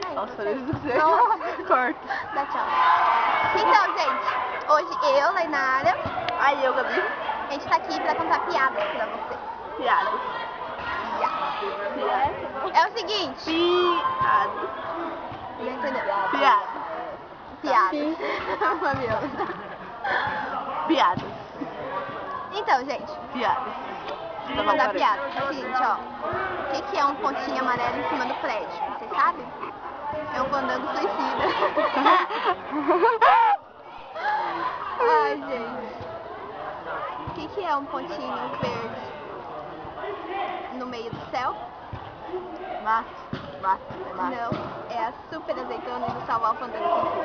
bem. Nossa, você? Deus do céu. Nossa. Corta. Dá tchau. Então, gente, hoje eu, Lainara, Aí eu, Gabi. a gente tá aqui pra contar piadas pra você. Piadas. É o seguinte. Piadas. Não entendeu? Piadas. Piadas. Mamilo. Piadas. Então, gente, Piadas. vou contar piada. É o seguinte, ó. O que é um pontinho amarelo em cima do prédio? Vocês sabem? É um fandango suicida. Ai, gente. O que é um pontinho verde no meio do céu? Mato. Não, é a super azeitona indo salvar o fandango sem cu.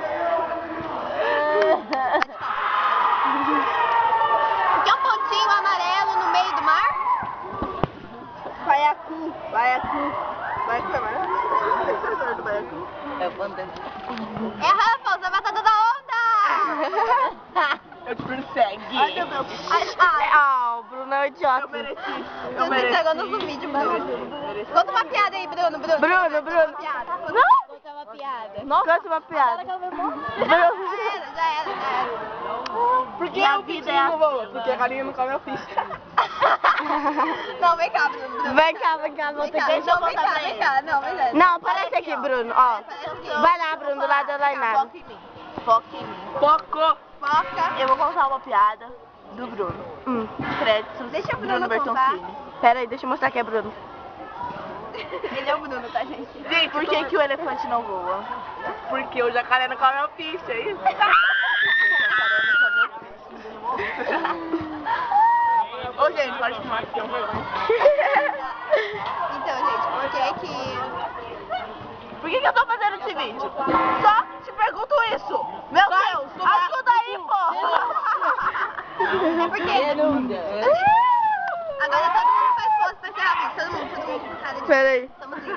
O que é um pontinho amarelo no meio do mar? Baiacu. Baiacu é amarelo? Do baiacu? É o fandango. É a Ruffles, a batata da onda! Eu te persegue. Ai, meu Deus. Ai, O Bruno é um idiota. Eu mereci. Você se entregou no vídeo, Bruno. Conta uma piada aí, Bruno. Bruno. Uma piada. Não. Conta uma piada. Conta uma piada. Já era. Porque a vida é assim. Porque a galinha não come a ficha. Não, vem cá, Bruno. Vem cá, vou ter que Vem cá. Não, vem cá. Não, parece aqui, Bruno, ó. Vai lá, Bruno, do lado da Lainara. Foca em mim. Foca. Eu vou contar uma piada do Bruno. Créditos. Deixa o Bruno Bertoncini. Pera aí, deixa eu mostrar que é Bruno. Ele é o Bruno, tá, gente? Gente, por que o elefante não voa? Porque o jacaré não come a ficha, é isso? Ô, gente, pode filmar aqui, é um vergonha. Então, gente, Por que eu tô fazendo esse vídeo? Só te pergunto isso. Meu Deus, ajuda aí, pô. É porque... Agora todo mundo faz pose pra encerrar o vídeo. Todo mundo. Cara de... Pera aí. Estamos indo.